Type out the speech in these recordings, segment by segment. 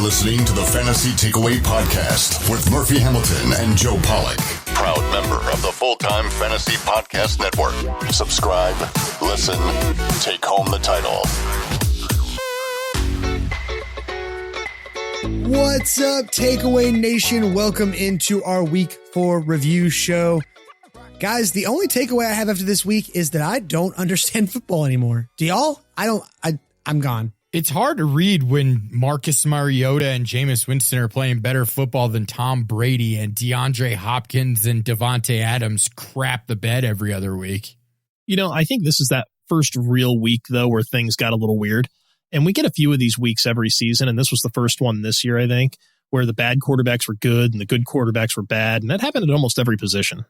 listening to the Fantasy Takeaway Podcast with Murphy Hamilton and Joe Pollock. Proud member of the Full-Time Fantasy Podcast Network. Subscribe, listen, take home the title. What's up, Takeaway Nation? Welcome into our Week 4 review show. Guys, the only takeaway I have after this week is that I don't understand football anymore. Do y'all? I'm gone. It's hard to read when Marcus Mariota and Jameis Winston are playing better football than Tom Brady and DeAndre Hopkins and Davante Adams crap the bed every other week. You know, I think this is that first real week, though, where things got a little weird. And we get a few of these weeks every season, and this was the first one this year, I think, where the bad quarterbacks were good and the good quarterbacks were bad. And that happened at almost every position.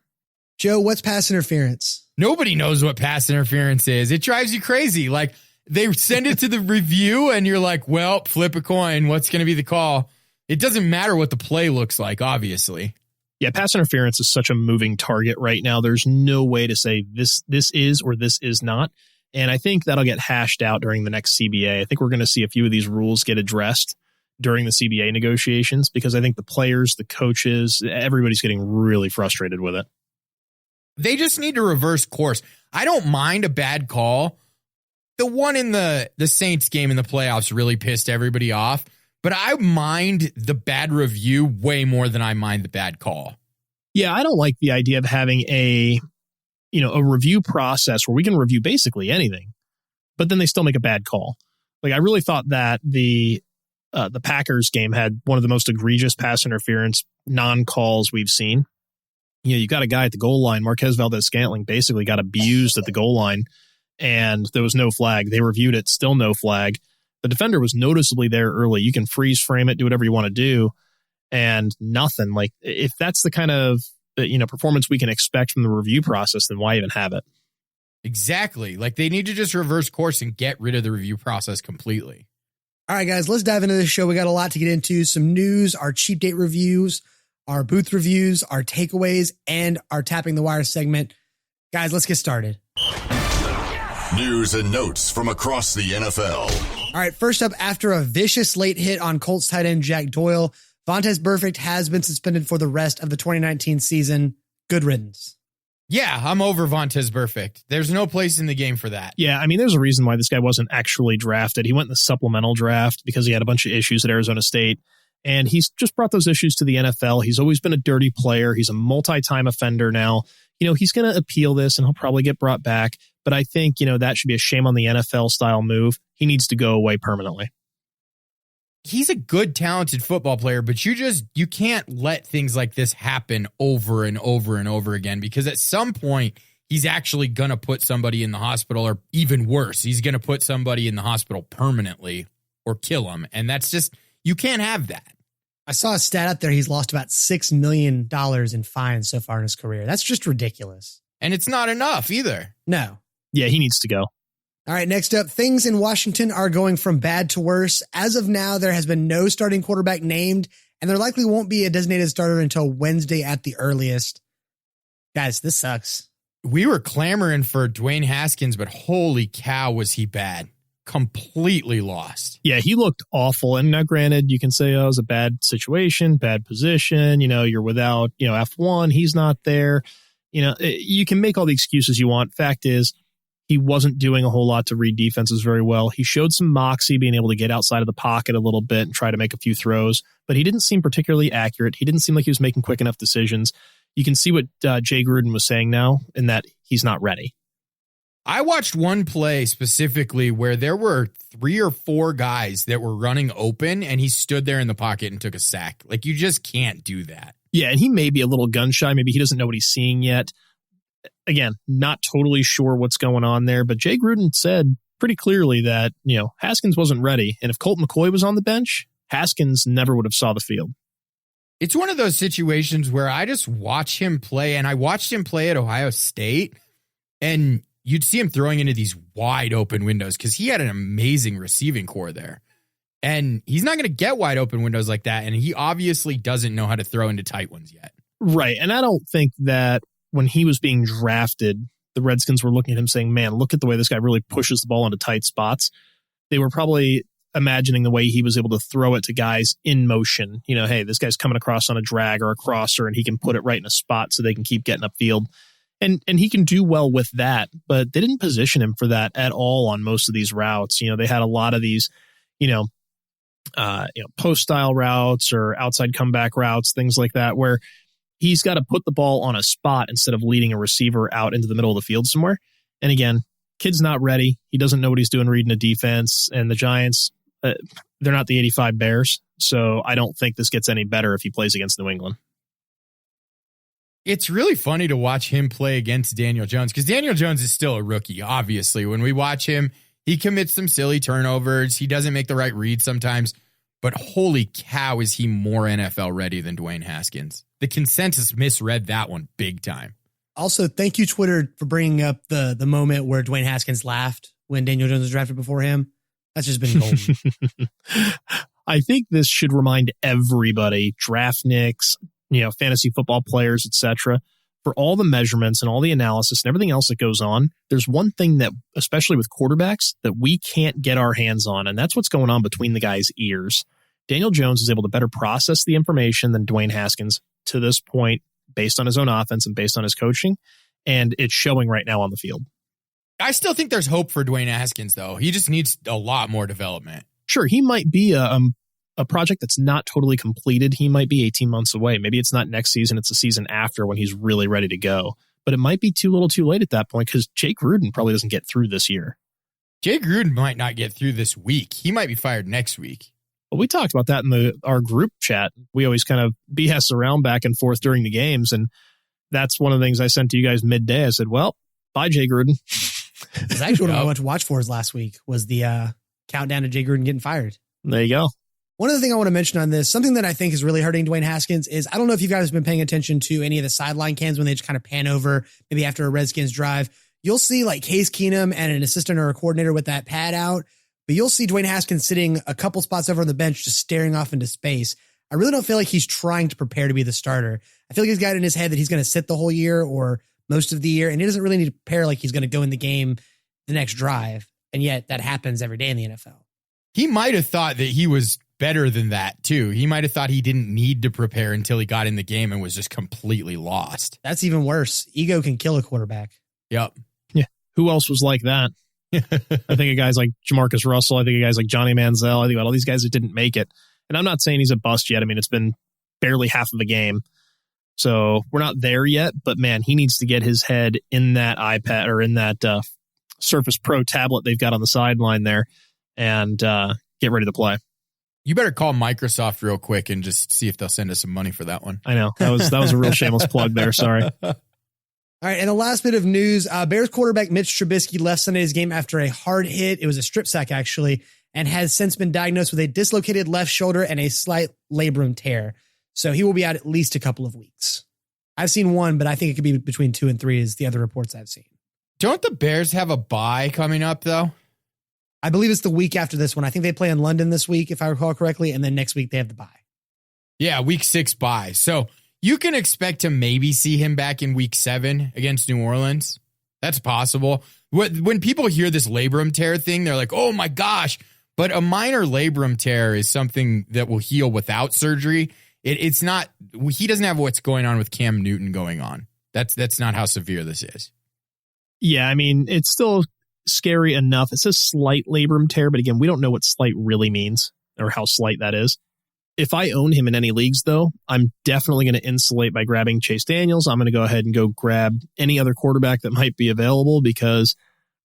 Joe, what's pass interference? Nobody knows what pass interference is. It drives you crazy. Like, they send it to the review, and you're like, well, flip a coin. What's going to be the call? It doesn't matter what the play looks like, obviously. Yeah, pass interference is such a moving target right now. There's no way to say this is or this is not. And I think that'll get hashed out during the next CBA. I think we're going to see a few of these rules get addressed during the CBA negotiations because I think the players, the coaches, everybody's getting really frustrated with it. They just need to reverse course. I don't mind a bad call. The one in the Saints game in the playoffs really pissed everybody off, but I mind the bad review way more than I mind the bad call. Yeah, I don't like the idea of having a review process where we can review basically anything, but then they still make a bad call. Like, I really thought that the Packers game had one of the most egregious pass interference non-calls we've seen. You know, you got a guy at the goal line, Marquez Valdes-Scantling basically got abused at the goal line, and there was no flag. They reviewed it, still no flag. The defender was noticeably there early. You can freeze frame it, do whatever you want to do, and nothing. Like, if that's the kind of performance we can expect from the review process, then why even have it? Exactly. Like, they need to just reverse course and get rid of the review process completely. All right, guys, let's dive into this show. We got a lot to get into. Some news, our cheap date reviews, our booth reviews, our takeaways, and our Tapping the Wire segment. Guys, let's get started. News and notes from across the NFL. All right, first up, after a vicious late hit on Colts tight end Jack Doyle, Vontaze Burfict has been suspended for the rest of the 2019 season. Good riddance. Yeah, I'm over Vontaze Burfict. There's no place in the game for that. Yeah, I mean, there's a reason why this guy wasn't actually drafted. He went in the supplemental draft because he had a bunch of issues at Arizona State. And he's just brought those issues to the NFL. He's always been a dirty player. He's a multi-time offender now. You know, he's going to appeal this and he'll probably get brought back. But I think, that should be a shame on the NFL style move. He needs to go away permanently. He's a good, talented football player, but you can't let things like this happen over and over and over again, because at some point he's actually going to put somebody in the hospital, or even worse, he's going to put somebody in the hospital permanently or kill him. And that's just, you can't have that. I saw a stat out there. He's lost about $6 million in fines so far in his career. That's just ridiculous. And it's not enough either. No. Yeah, he needs to go. All right, next up, things in Washington are going from bad to worse. As of now, there has been no starting quarterback named, and there likely won't be a designated starter until Wednesday at the earliest. Guys, this sucks. We were clamoring for Dwayne Haskins, but holy cow, was he bad. Completely lost. Yeah, he looked awful. And now, granted, you can say, it was a bad situation, bad position. You're without, F1. He's not there. You can make all the excuses you want. Fact is, he wasn't doing a whole lot to read defenses very well. He showed some moxie, being able to get outside of the pocket a little bit and try to make a few throws, but he didn't seem particularly accurate. He didn't seem like he was making quick enough decisions. You can see what Jay Gruden was saying now, in that he's not ready. I watched one play specifically where there were 3 or 4 guys that were running open, and he stood there in the pocket and took a sack. Like, you just can't do that. Yeah, and he may be a little gun shy. Maybe he doesn't know what he's seeing yet. Again, not totally sure what's going on there, but Jay Gruden said pretty clearly that, Haskins wasn't ready. And if Colt McCoy was on the bench, Haskins never would have saw the field. It's one of those situations where I just watch him play, and I watched him play at Ohio State, and you'd see him throwing into these wide open windows because he had an amazing receiving core there. And he's not going to get wide open windows like that. And he obviously doesn't know how to throw into tight ones yet. Right. And I don't think that when he was being drafted, the Redskins were looking at him saying, man, look at the way this guy really pushes the ball into tight spots. They were probably imagining the way he was able to throw it to guys in motion. You know, hey, this guy's coming across on a drag or a crosser, and he can put it right in a spot so they can keep getting upfield. And he can do well with that, but they didn't position him for that at all on most of these routes. You know, they had a lot of these, post style routes or outside comeback routes, things like that, where he's got to put the ball on a spot instead of leading a receiver out into the middle of the field somewhere. And again, kid's not ready. He doesn't know what he's doing reading a defense. And the Giants, they're not the 85 Bears. So I don't think this gets any better if he plays against New England. It's really funny to watch him play against Daniel Jones because Daniel Jones is still a rookie, obviously. When we watch him, he commits some silly turnovers. He doesn't make the right read sometimes. But holy cow, is he more NFL ready than Dwayne Haskins? The consensus misread that one big time. Also, thank you, Twitter, for bringing up the moment where Dwayne Haskins laughed when Daniel Jones was drafted before him. That's just been golden. I think this should remind everybody, draftniks, fantasy football players, etc., for all the measurements and all the analysis and everything else that goes on. There's one thing that, especially with quarterbacks, that we can't get our hands on, and that's what's going on between the guy's ears. Daniel Jones is able to better process the information than Dwayne Haskins to this point, based on his own offense and based on his coaching, and it's showing right now on the field. I still think there's hope for Dwayne Haskins, though. He just needs a lot more development. Sure, he might be a project that's not totally completed. He might be 18 months away. Maybe it's not next season. It's the season after when he's really ready to go. But it might be too little too late at that point because Jake Gruden probably doesn't get through this year. Jake Gruden might not get through this week. He might be fired next week. Well, we talked about that in our group chat. We always kind of BS around back and forth during the games. And that's one of the things I sent to you guys midday. I said, well, bye, Jay Gruden. It's actually what I went to watch for last week was the countdown to Jay Gruden getting fired. There you go. One other thing I want to mention on this, something that I think is really hurting Dwayne Haskins is, I don't know if you guys have been paying attention to any of the sideline cams when they just kind of pan over, maybe after a Redskins drive. You'll see like Case Keenum and an assistant or a coordinator with that pad out, but you'll see Dwayne Haskins sitting a couple spots over on the bench, just staring off into space. I really don't feel like he's trying to prepare to be the starter. I feel like he's got in his head that he's going to sit the whole year or most of the year, and he doesn't really need to prepare like he's going to go in the game the next drive. And yet that happens every day in the NFL. He might have thought that he was better than that, too. He might have thought he didn't need to prepare until he got in the game and was just completely lost. That's even worse. Ego can kill a quarterback. Yep. Yeah. Who else was like that? I think of guys like Jamarcus Russell. I think of guys like Johnny Manziel. I think about all these guys that didn't make it. And I'm not saying he's a bust yet. I mean, it's been barely half of a game. So we're not there yet. But, man, he needs to get his head in that iPad or in that Surface Pro tablet they've got on the sideline there and get ready to play. You better call Microsoft real quick and just see if they'll send us some money for that one. I know. That was a real shameless plug there. Sorry. All right, and the last bit of news, Bears quarterback Mitch Trubisky left Sunday's game after a hard hit. It was a strip sack, actually, and has since been diagnosed with a dislocated left shoulder and a slight labrum tear. So he will be out at least a couple of weeks. I've seen one, but I think it could be between 2 and 3 is the other reports I've seen. Don't the Bears have a bye coming up, though? I believe it's the week after this one. I think they play in London this week, if I recall correctly, and then next week they have the bye. Yeah, week 6 bye. So you can expect to maybe see him back in week 7 against New Orleans. That's possible. When people hear this labrum tear thing, they're like, oh my gosh. But a minor labrum tear is something that will heal without surgery. It's not, he doesn't have what's going on with Cam Newton going on. That's not how severe this is. Yeah, I mean, it's still scary enough. It says slight labrum tear, but again, we don't know what slight really means or how slight that is. If I own him in any leagues, though, I'm definitely going to insulate by grabbing Chase Daniels. I'm going to go ahead and go grab any other quarterback that might be available because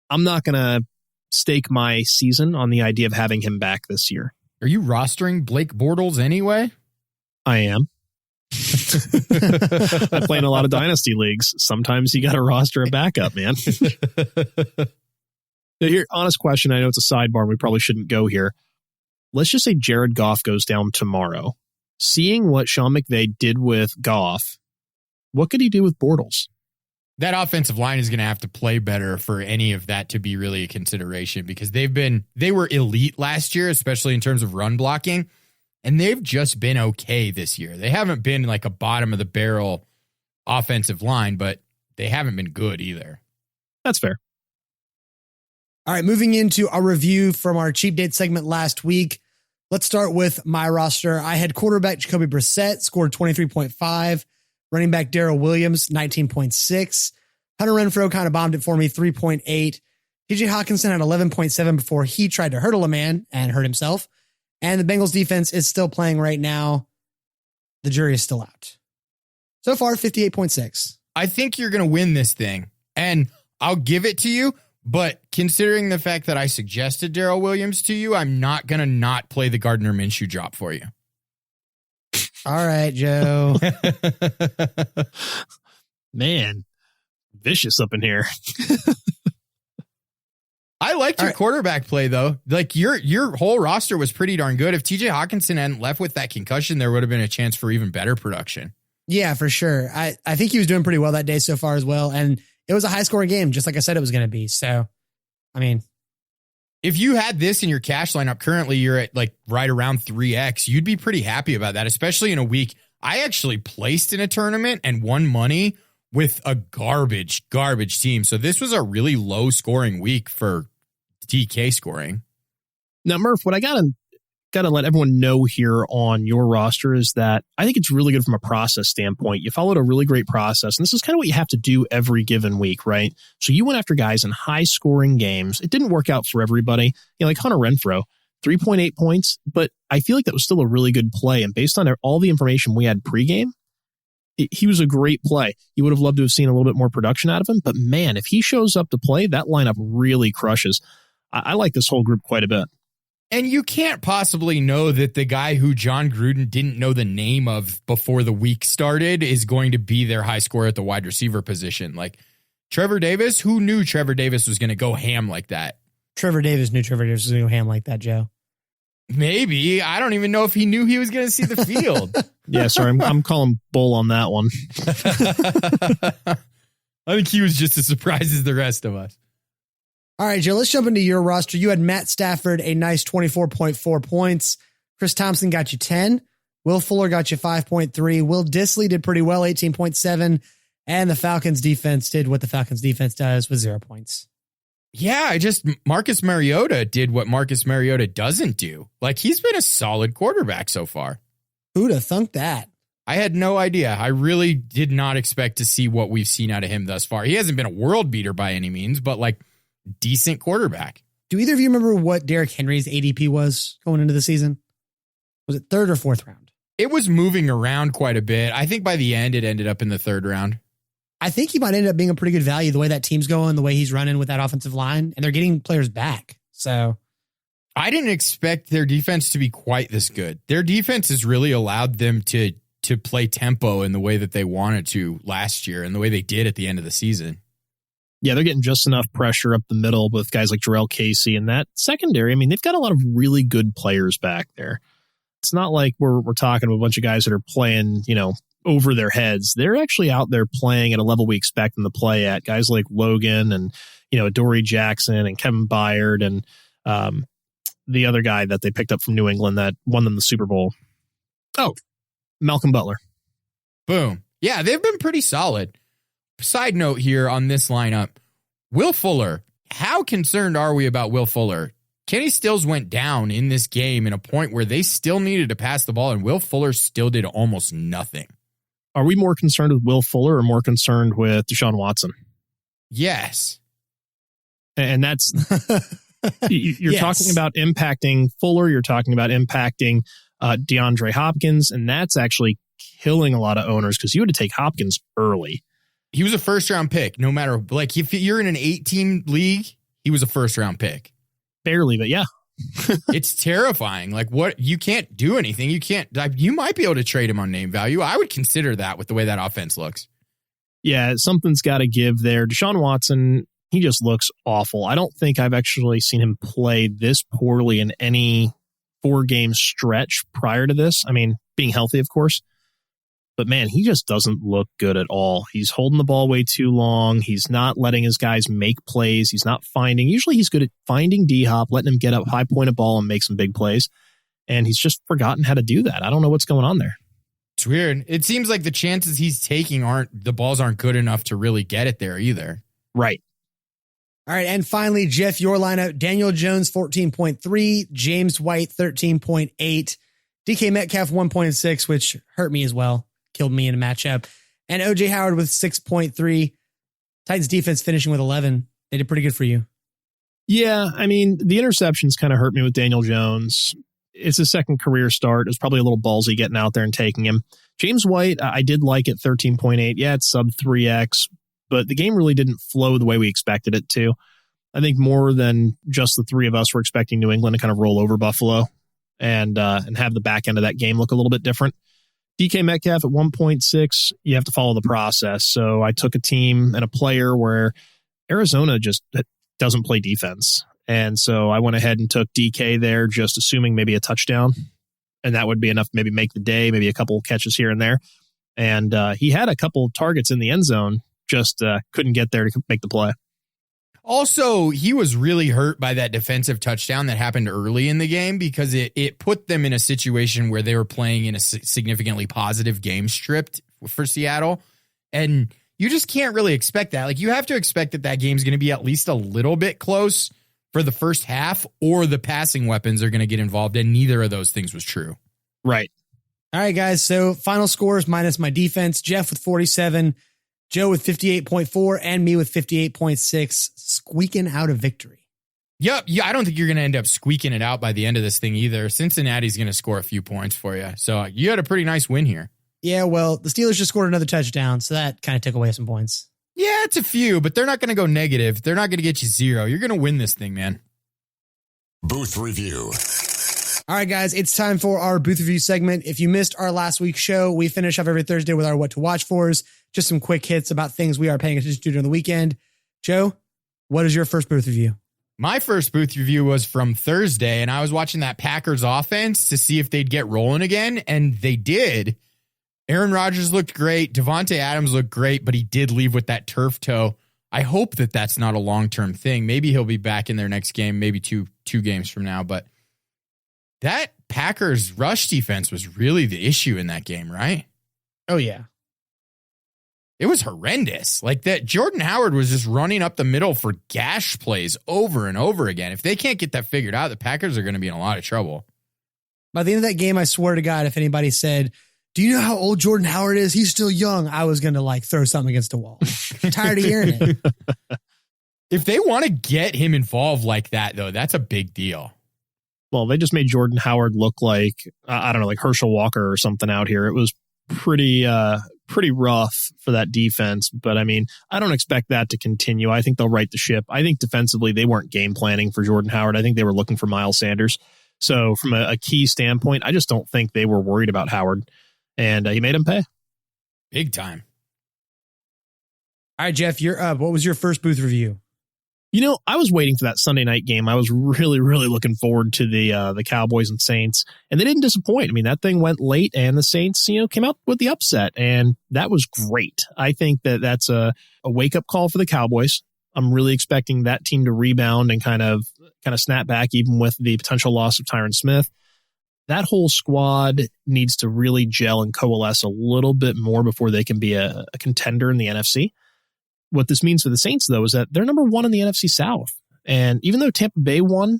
I'm not going to stake my season on the idea of having him back this year. Are you rostering Blake Bortles anyway? I am. I play in a lot of dynasty leagues. Sometimes you got to roster a backup, man. Here, honest question. I know it's a sidebar and we probably shouldn't go here. Let's just say Jared Goff goes down tomorrow. Seeing what Sean McVay did with Goff, what could he do with Bortles? That offensive line is going to have to play better for any of that to be really a consideration because they were elite last year, especially in terms of run blocking, and they've just been okay this year. They haven't been like a bottom of the barrel offensive line, but they haven't been good either. That's fair. All right, moving into our review from our cheap date segment last week. Let's start with my roster. I had quarterback Jacoby Brissett, scored 23.5. Running back Darrel Williams, 19.6. Hunter Renfrow kind of bombed it for me, 3.8. TJ Hockenson had 11.7 before he tried to hurdle a man and hurt himself. And the Bengals defense is still playing right now. The jury is still out. So far, 58.6. I think you're going to win this thing, and I'll give it to you. But considering the fact that I suggested Darrel Williams to you, I'm not going to not play the Gardner Minshew drop for you. All right, Joe. Man, vicious up in here. I liked your quarterback play, though. Like, your whole roster was pretty darn good. If TJ Hockenson hadn't left with that concussion, there would have been a chance for even better production. Yeah, for sure. I think he was doing pretty well that day so far as well. And it was a high-scoring game, just like I said it was going to be. So, I mean, if you had this in your cash lineup, currently you're at like right around 3x, you'd be pretty happy about that, especially in a week. I actually placed in a tournament and won money with a garbage team. So this was a really low-scoring week for DK scoring. Now, Murph, what I gotta let everyone know here on your roster is that I think it's really good from a process standpoint. You followed a really great process, and this is kind of what you have to do every given week, right? So you went after guys in high-scoring games. It didn't work out for everybody. You know, like Hunter Renfrow, 3.8 points, but I feel like that was still a really good play. And based on all the information we had pregame, he was a great play. You would have loved to have seen a little bit more production out of him, but man, if he shows up to play, that lineup really crushes. I like this whole group quite a bit. And you can't possibly know that the guy who John Gruden didn't know the name of before the week started is going to be their high scorer at the wide receiver position. Like Trevor Davis, who knew Trevor Davis was going to go ham like that? Trevor Davis knew Trevor Davis was going to go ham like that, Joe. Maybe. I don't even know if he knew he was going to see the field. Yeah, sorry, I'm calling bull on that one. I think he was just as surprised as the rest of us. All right, Joe, let's jump into your roster. You had Matt Stafford, a nice 24.4 points. Chris Thompson got you 10. Will Fuller got you 5.3. Will Dissly did pretty well, 18.7. And the Falcons defense did what the Falcons defense does with 0 points. Yeah, Marcus Mariota did what Marcus Mariota doesn't do. Like, he's been a solid quarterback so far. Who'd have thunk that? I had no idea. I really did not expect to see what we've seen out of him thus far. He hasn't been a world beater by any means, but like, decent quarterback. Do either of you remember what Derrick Henry's ADP was going into the season? Was it third or fourth round? It was moving around quite a bit. I think by the end, it ended up in the third round. I think he might end up being a pretty good value the way that team's going, the way he's running with that offensive line, and they're getting players back. So I didn't expect their defense to be quite this good. Their defense has really allowed them to play tempo in the way that they wanted to last year and the way they did at the end of the season. Yeah, they're getting just enough pressure up the middle with guys like Jarrell Casey and that secondary. I mean, they've got a lot of really good players back there. It's not like we're talking to a bunch of guys that are playing, over their heads. They're actually out there playing at a level we expect them to play at. Guys like Logan and, Dory Jackson and Kevin Byard and the other guy that they picked up from New England that won them the Super Bowl. Oh, Malcolm Butler. Boom. Yeah, they've been pretty solid. Side note here on this lineup, Will Fuller. How concerned are we about Will Fuller? Kenny Stills went down in this game in a point where they still needed to pass the ball, and Will Fuller still did almost nothing. Are we more concerned with Will Fuller or more concerned with Deshaun Watson? Yes. And that's, you're talking about impacting Fuller, you're talking about impacting DeAndre Hopkins, and that's actually killing a lot of owners because you had to take Hopkins early. He was a first-round pick, no matter, like, if you're in an 8-team league, he was a first-round pick. Barely, but yeah. It's terrifying. Like, what? You can't do anything. You might be able to trade him on name value. I would consider that with the way that offense looks. Yeah, something's got to give there. Deshaun Watson, he just looks awful. I don't think I've actually seen him play this poorly in any 4-game stretch prior to this. I mean, being healthy, of course. But man, he just doesn't look good at all. He's holding the ball way too long. He's not letting his guys make plays. He's not finding. Usually he's good at finding D-Hop, letting him get up high point a ball and make some big plays. And he's just forgotten how to do that. I don't know what's going on there. It's weird. It seems like the chances he's taking the balls aren't good enough to really get it there either. Right. All right. And finally, Jeff, your lineup: Daniel Jones, 14.3, James White, 13.8, DK Metcalf, 1.6, which hurt me as well. Killed me in a matchup. And OJ Howard with 6.3. Titans defense finishing with 11. They did pretty good for you. Yeah, I mean, the interceptions kind of hurt me with Daniel Jones. It's his second career start. It was probably a little ballsy getting out there and taking him. James White, I did like it, 13.8. Yeah, it's sub 3X, but the game really didn't flow the way we expected it to. I think more than just the three of us were expecting New England to kind of roll over Buffalo and have the back end of that game look a little bit different. DK Metcalf at 1.6, you have to follow the process. So I took a team and a player where Arizona just doesn't play defense. And so I went ahead and took DK there, just assuming maybe a touchdown. And that would be enough to maybe make the day, maybe a couple catches here and there. And he had a couple targets in the end zone, just couldn't get there to make the play. Also, he was really hurt by that defensive touchdown that happened early in the game because it put them in a situation where they were playing in a significantly positive game script for Seattle. And you just can't really expect that. Like, you have to expect that game's going to be at least a little bit close for the first half, or the passing weapons are going to get involved, and neither of those things was true. Right. All right, guys. So final scores minus my defense: Jeff with 47, Joe with 58.4, and me with 58.6, squeaking out a victory. Yep. Yeah, I don't think you're going to end up squeaking it out by the end of this thing either. Cincinnati's going to score a few points for you. So you had a pretty nice win here. Yeah, well, the Steelers just scored another touchdown, so that kind of took away some points. Yeah, it's a few, but they're not going to go negative. They're not going to get you 0. You're going to win this thing, man. Booth Review. All right, guys, it's time for our Booth Review segment. If you missed our last week's show, we finish up every Thursday with our What to Watch Fors. Just some quick hits about things we are paying attention to during the weekend. Joe, what is your first Booth Review? My first Booth Review was from Thursday, and I was watching that Packers offense to see if they'd get rolling again, and they did. Aaron Rodgers looked great. Davante Adams looked great, but he did leave with that turf toe. I hope that that's not a long-term thing. Maybe he'll be back in their next game, maybe two games from now. But that Packers rush defense was really the issue in that game, right? Oh, yeah. It was horrendous. Like, that Jordan Howard was just running up the middle for gash plays over and over again. If they can't get that figured out, the Packers are going to be in a lot of trouble. By the end of that game, I swear to God, if anybody said, "Do you know how old Jordan Howard is? He's still young," I was going to throw something against a wall. I'm tired of hearing it. If they want to get him involved like that, though, that's a big deal. Well, they just made Jordan Howard look like, I don't know, like Herschel Walker or something out here. It was pretty rough for that defense. But I mean, I don't expect that to continue. I think they'll right the ship. I think defensively, they weren't game planning for Jordan Howard. I think they were looking for Miles Sanders. So from a key standpoint, I just don't think they were worried about Howard. And he made him pay. Big time. All right, Jeff, you're up. What was your first Booth Review? You know, I was waiting for that Sunday night game. I was really, really looking forward to the Cowboys and Saints, and they didn't disappoint. I mean, that thing went late, and the Saints, came out with the upset, and that was great. I think that's a wake-up call for the Cowboys. I'm really expecting that team to rebound and kind of snap back, even with the potential loss of Tyron Smith. That whole squad needs to really gel and coalesce a little bit more before they can be a contender in the NFC. What this means for the Saints, though, is that they're number 1 in the NFC South. And even though Tampa Bay won,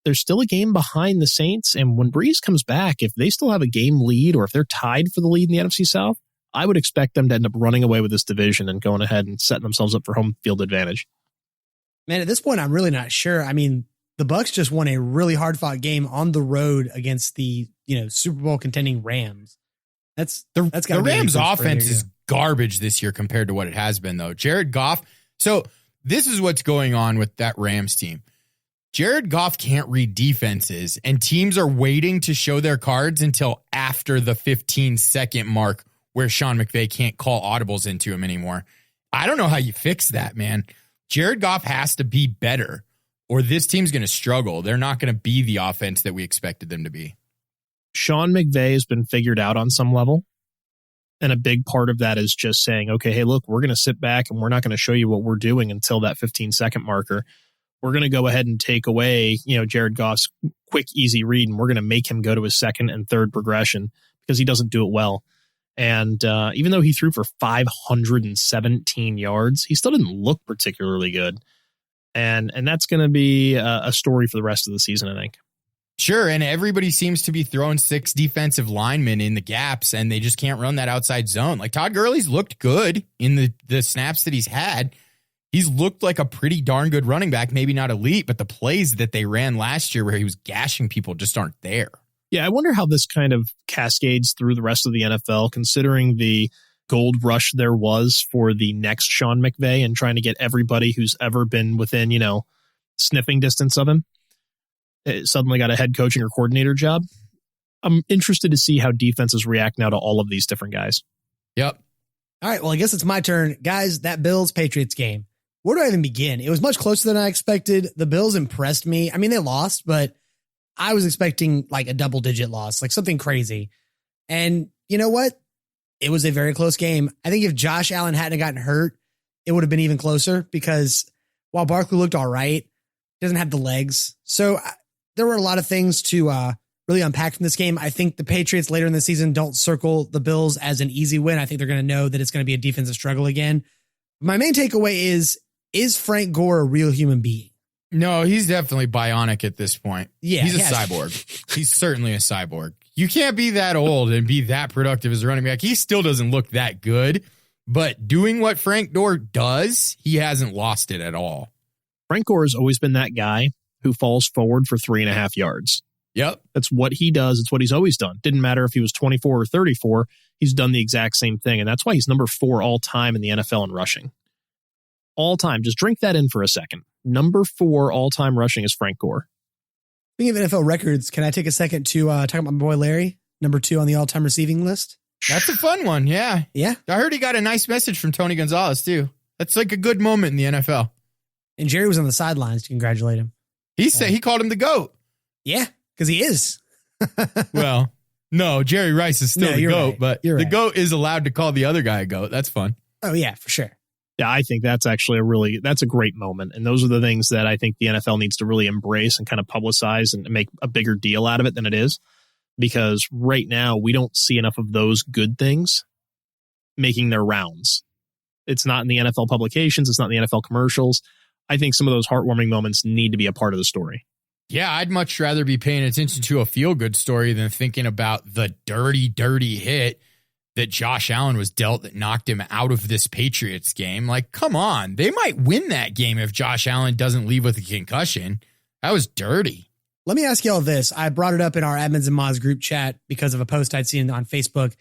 there's still a game behind the Saints. And when Breeze comes back, if they still have a game lead or if they're tied for the lead in the NFC South, I would expect them to end up running away with this division and going ahead and setting themselves up for home field advantage. Man, at this point, I'm really not sure. I mean, the Bucs just won a really hard-fought game on the road against the Super Bowl contending Rams. That's got the Rams' offense is garbage this year compared to what it has been, though. Jared Goff. So this is what's going on with that Rams team. Jared Goff can't read defenses, and teams are waiting to show their cards until after the 15-second mark where Sean McVay can't call audibles into him anymore. I don't know how you fix that, man. Jared Goff has to be better, or this team's going to struggle. They're not going to be the offense that we expected them to be. Sean McVay has been figured out on some level. And a big part of that is just saying, okay, hey, look, we're going to sit back and we're not going to show you what we're doing until that 15-second marker. We're going to go ahead and take away, Jared Goff's quick, easy read, and we're going to make him go to his second and third progression because he doesn't do it well. And even though he threw for 517 yards, he still didn't look particularly good. And that's going to be a story for the rest of the season, I think. Sure, and everybody seems to be throwing 6 defensive linemen in the gaps, and they just can't run that outside zone. Like, Todd Gurley's looked good in the snaps that he's had. He's looked like a pretty darn good running back, maybe not elite, but the plays that they ran last year where he was gashing people just aren't there. Yeah, I wonder how this kind of cascades through the rest of the NFL, considering the gold rush there was for the next Sean McVay and trying to get everybody who's ever been within, sniffing distance of him. It suddenly got a head coaching or coordinator job. I'm interested to see how defenses react now to all of these different guys. Yep. All right, well, I guess it's my turn. Guys, that Bills-Patriots game. Where do I even begin? It was much closer than I expected. The Bills impressed me. I mean, they lost, but I was expecting like a double-digit loss, like something crazy. And you know what? It was a very close game. I think if Josh Allen hadn't gotten hurt, it would have been even closer because while Barkley looked all right, he doesn't have the legs. So there were a lot of things to really unpack from this game. I think the Patriots later in the season don't circle the Bills as an easy win. I think they're going to know that it's going to be a defensive struggle again. My main takeaway is Frank Gore a real human being? No, he's definitely bionic at this point. Yeah, he's a cyborg. He's certainly a cyborg. You can't be that old and be that productive as a running back. He still doesn't look that good, but doing what Frank Gore does, he hasn't lost it at all. Frank Gore has always been that guy who falls forward for 3.5 yards. Yep. That's what he does. It's what he's always done. Didn't matter if he was 24 or 34. He's done the exact same thing. And that's why he's number 4 all time in the NFL in rushing. All time. Just drink that in for a second. Number 4 all time rushing is Frank Gore. Speaking of NFL records, can I take a second to talk about my boy Larry, number 2 on the all time receiving list? That's a fun one. Yeah. Yeah. I heard he got a nice message from Tony Gonzalez too. That's like a good moment in the NFL. And Jerry was on the sidelines to congratulate him. He said he called him the GOAT. Yeah, because he is. Well, no, Jerry Rice is still the GOAT, right. but the GOAT is allowed to call the other guy a GOAT. That's fun. Oh, yeah, for sure. Yeah, I think that's actually that's a great moment. And those are the things that I think the NFL needs to really embrace and kind of publicize and make a bigger deal out of it than it is. Because right now we don't see enough of those good things making their rounds. It's not in the NFL publications. It's not in the NFL commercials. I think some of those heartwarming moments need to be a part of the story. Yeah, I'd much rather be paying attention to a feel-good story than thinking about the dirty, dirty hit that Josh Allen was dealt that knocked him out of this Patriots game. Like, come on. They might win that game if Josh Allen doesn't leave with a concussion. That was dirty. Let me ask you all this. I brought it up in our Admins and Mods group chat because of a post I'd seen on Facebook.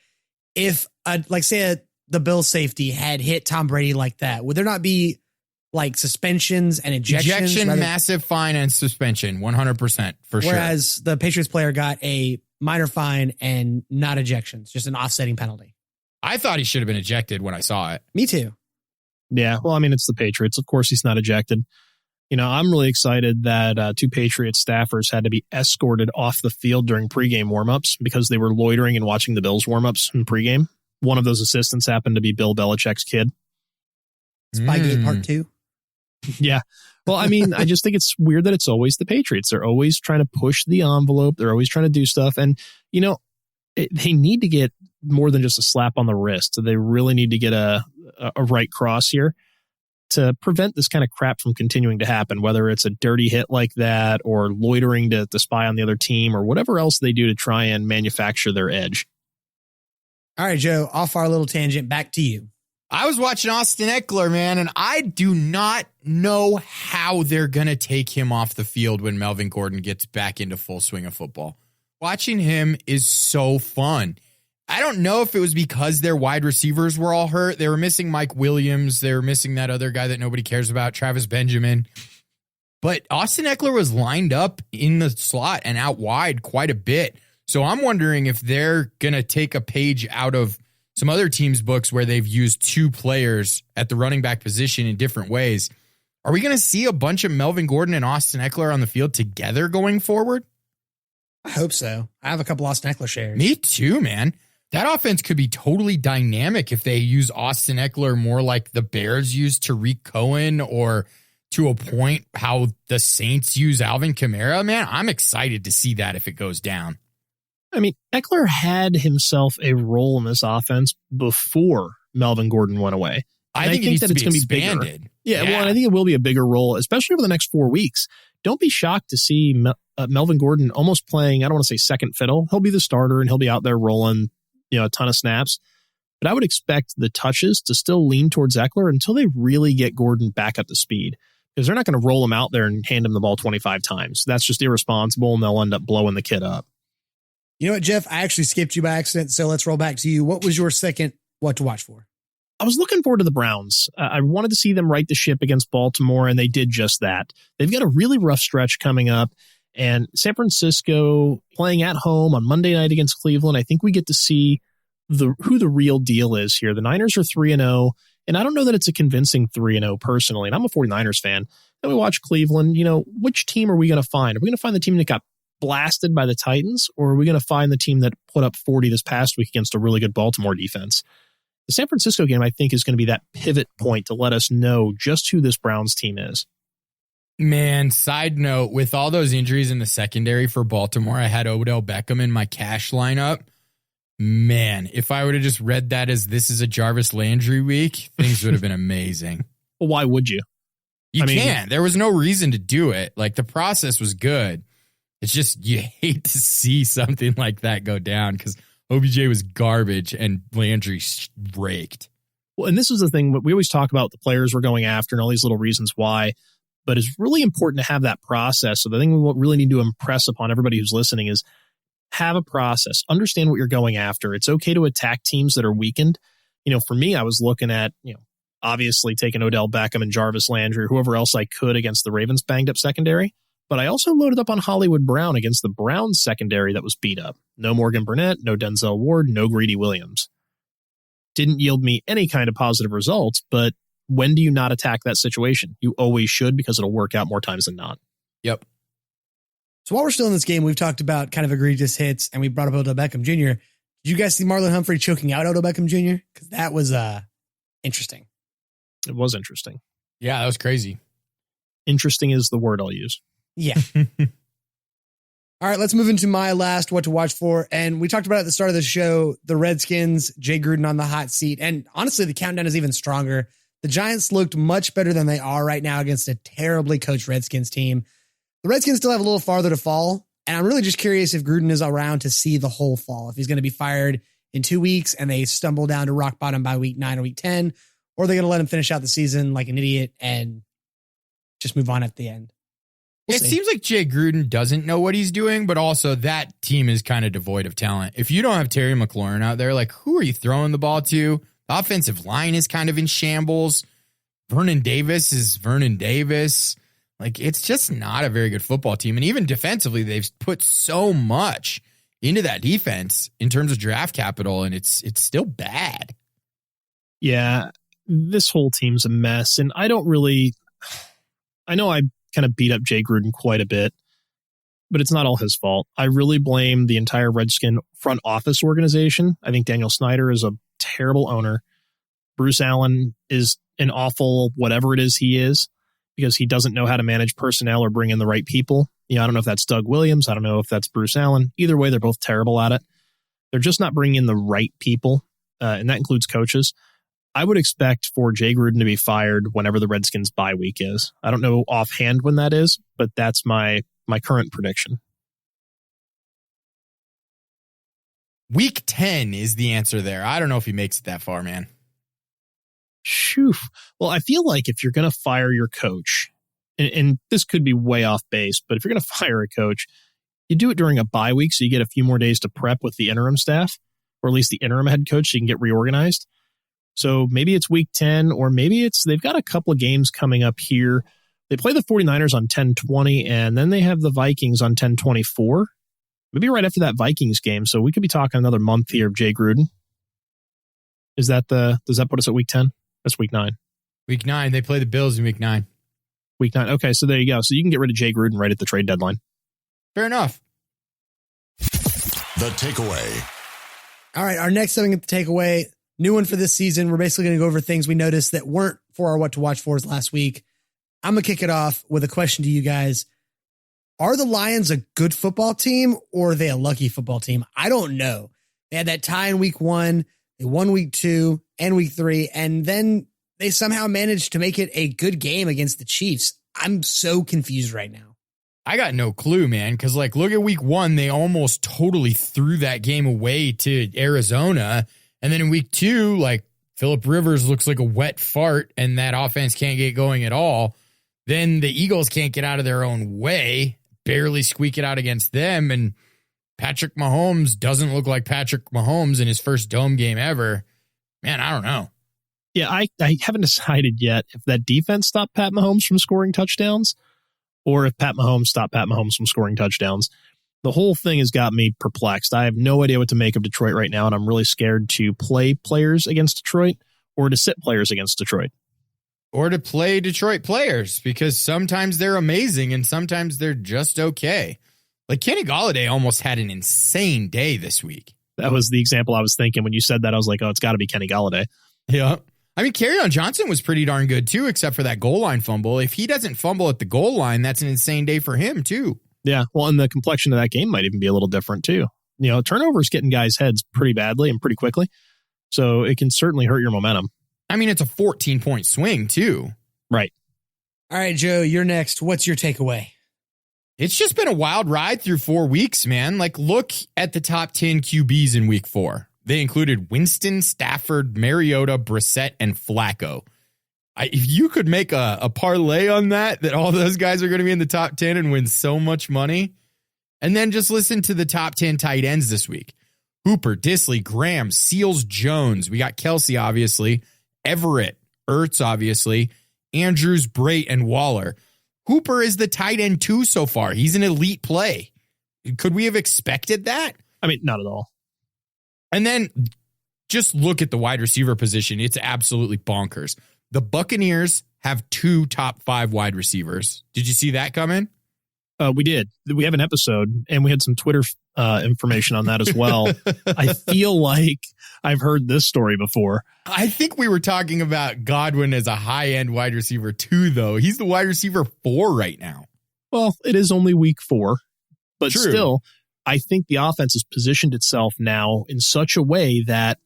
If, the Bills safety had hit Tom Brady like that, would there not be like suspensions and ejections? Massive fine and suspension, 100% for sure. Whereas the Patriots player got a minor fine and not ejections, just an offsetting penalty. I thought he should have been ejected when I saw it. Me too. Yeah, well, I mean, it's the Patriots. Of course, he's not ejected. I'm really excited that 2 Patriots staffers had to be escorted off the field during pregame warmups because they were loitering and watching the Bills warmups in pregame. One of those assistants happened to be Bill Belichick's kid. Spygate Part 2. Yeah. Well, I mean, I just think it's weird that it's always the Patriots. They're always trying to push the envelope. They're always trying to do stuff. And, they need to get more than just a slap on the wrist. So they really need to get a right cross here to prevent this kind of crap from continuing to happen, whether it's a dirty hit like that or loitering to spy on the other team or whatever else they do to try and manufacture their edge. All right, Joe, off our little tangent, back to you. I was watching Austin Eckler, man, and I do not know how they're going to take him off the field when Melvin Gordon gets back into full swing of football. Watching him is so fun. I don't know if it was because their wide receivers were all hurt. They were missing Mike Williams. They were missing that other guy that nobody cares about, Travis Benjamin. But Austin Eckler was lined up in the slot and out wide quite a bit. So I'm wondering if they're going to take a page out of some other teams' books where they've used 2 players at the running back position in different ways. Are we going to see a bunch of Melvin Gordon and Austin Eckler on the field together going forward? I hope so. I have a couple Austin Eckler shares. Me too, man. That offense could be totally dynamic if they use Austin Eckler more like the Bears use Tariq Cohen or to a point how the Saints use Alvin Kamara. Man, I'm excited to see that if it goes down. I mean, Eckler had himself a role in this offense before Melvin Gordon went away. I think that it's going to be expanded. Yeah, well, and I think it will be a bigger role, especially over the next 4 weeks. Don't be shocked to see Melvin Gordon almost playing, I don't want to say second fiddle. He'll be the starter and he'll be out there rolling, a ton of snaps. But I would expect the touches to still lean towards Eckler until they really get Gordon back up to speed. Because they're not going to roll him out there and hand him the ball 25 times. That's just irresponsible, and they'll end up blowing the kid up. You know what, Jeff? I actually skipped you by accident, so let's roll back to you. What was your second what to watch for? I was looking forward to the Browns. I wanted to see them right the ship against Baltimore, and they did just that. They've got a really rough stretch coming up, and San Francisco playing at home on Monday night against Cleveland. I think we get to see who the real deal is here. The Niners are 3-0, and I don't know that it's a convincing 3-0 personally, and I'm a 49ers fan. Then we watch Cleveland. Which team are we going to find? Are we going to find the team that got blasted by the Titans, or are we going to find the team that put up 40 this past week against a really good Baltimore defense? The San Francisco game, I think, is going to be that pivot point to let us know just who this Browns team is. Man, side note, with all those injuries in the secondary for Baltimore, I had Odell Beckham in my cash lineup. Man, if I would have just read that as this is a Jarvis Landry week, things would have been amazing. Well, why would you? You can't. There was no reason to do it. Like, the process was good. It's just you hate to see something like that go down because OBJ was garbage and Landry raked. Well, and this is the thing, we always talk about the players we're going after and all these little reasons why, but it's really important to have that process. So the thing we really need to impress upon everybody who's listening is have a process, understand what you're going after. It's okay to attack teams that are weakened. For me, I was looking at, obviously taking Odell Beckham and Jarvis Landry, or whoever else I could against the Ravens banged up secondary. But I also loaded up on Hollywood Brown against the Browns secondary that was beat up. No Morgan Burnett, no Denzel Ward, no Greedy Williams. Didn't yield me any kind of positive results, but when do you not attack that situation? You always should, because it'll work out more times than not. Yep. So while we're still in this game, we've talked about kind of egregious hits, and we brought up Odell Beckham Jr. Did you guys see Marlon Humphrey choking out Odell Beckham Jr.? Because that was interesting. It was interesting. Yeah, that was crazy. Interesting is the word I'll use. Yeah. All right, let's move into my last what to watch for. And we talked about at the start of the show, the Redskins, Jay Gruden on the hot seat. And honestly, the countdown is even stronger. The Giants looked much better than they are right now against a terribly coached Redskins team. The Redskins still have a little farther to fall. And I'm really just curious if Gruden is around to see the whole fall. If he's going to be fired in 2 weeks and they stumble down to rock bottom by week 9 or week 10, or are they going to let him finish out the season like an idiot and just move on at the end? It seems like Jay Gruden doesn't know what he's doing, but also that team is kind of devoid of talent. If you don't have Terry McLaurin out there, like, who are you throwing the ball to? The offensive line is kind of in shambles. Vernon Davis is Vernon Davis. Like, it's just not a very good football team. And even defensively, they've put so much into that defense in terms of draft capital, and it's still bad. Yeah, this whole team's a mess. And I know I kind of beat up Jay Gruden quite a bit, but it's not all his fault. I really blame the entire Redskin front office organization. I think Daniel Snyder is a terrible owner. Bruce Allen is an awful whatever it is he is, because he doesn't know how to manage personnel or bring in the right people. I don't know if that's Doug Williams. I don't know if that's Bruce Allen. Either way, they're both terrible at it. They're just not bringing in the right people, and that includes coaches. I would expect for Jay Gruden to be fired whenever the Redskins bye week is. I don't know offhand when that is, but that's my current prediction. Week 10 is the answer there. I don't know if he makes it that far, man. Phew. Well, I feel like if you're going to fire your coach, and this could be way off base, but if you're going to fire a coach, you do it during a bye week so you get a few more days to prep with the interim staff, or at least the interim head coach, so you can get reorganized. So maybe it's week 10, or maybe they've got a couple of games coming up here. They play the 49ers on 10-20, and then they have the Vikings on 10-24. Maybe right after that Vikings game. So we could be talking another month here of Jay Gruden. Does that put us at week 10? That's week 9. Week 9, they play the Bills in week 9. Week 9. Okay, so there you go. So you can get rid of Jay Gruden right at the trade deadline. Fair enough. The takeaway. All right, our next thing at the takeaway, new one for this season. We're basically going to go over things we noticed that weren't for our what to watch fors last week. I'm going to kick it off with a question to you guys. Are the Lions a good football team, or are they a lucky football team? I don't know. They had that tie in week 1. They won week 2 and week 3, and then they somehow managed to make it a good game against the Chiefs. I'm so confused right now. I got no clue, man, because like look at week 1, they almost totally threw that game away to Arizona. And then in week 2, like Phillip Rivers looks like a wet fart and that offense can't get going at all. Then the Eagles can't get out of their own way, barely squeak it out against them. And Patrick Mahomes doesn't look like Patrick Mahomes in his first dome game ever. Man, I don't know. Yeah, I haven't decided yet if that defense stopped Pat Mahomes from scoring touchdowns or if Pat Mahomes stopped Pat Mahomes from scoring touchdowns. The whole thing has got me perplexed. I have no idea what to make of Detroit right now, and I'm really scared to play players against Detroit or to sit players against Detroit. Or to play Detroit players, because sometimes they're amazing and sometimes they're just okay. Like Kenny Golladay almost had an insane day this week. That was the example I was thinking when you said that. I was like, oh, it's got to be Kenny Golladay. Yeah. I mean, Kerryon Johnson was pretty darn good too, except for that goal line fumble. If he doesn't fumble at the goal line, that's an insane day for him too. Yeah. Well, and the complexion of that game might even be a little different too. You know, turnovers getting guys' heads pretty badly and pretty quickly. So it can certainly hurt your momentum. I mean, it's a 14-point swing too. Right. All right, Joe, you're next. What's your takeaway? It's just been a wild ride through 4 weeks, man. Like, look at the top 10 QBs in week 4. They included Winston, Stafford, Mariota, Brissett, and Flacco. If you could make a parlay on that all those guys are going to be in the top 10 and win so much money. And then just listen to the top 10 tight ends this week. Hooper, Disley, Graham, Seals, Jones. We got Kelsey, obviously. Everett, Ertz, obviously. Andrews, Brait, and Waller. Hooper is the tight end 2 so far. He's an elite play. Could we have expected that? I mean, not at all. And then just look at the wide receiver position. It's absolutely bonkers. The Buccaneers have 2 top 5 wide receivers. Did you see that come in? We did. We have an episode, and we had some Twitter information on that as well. I feel like I've heard this story before. I think we were talking about Godwin as a high-end wide receiver 2, though. He's the wide receiver 4 right now. Well, it is only week 4, but True. Still, I think the offense has positioned itself now in such a way that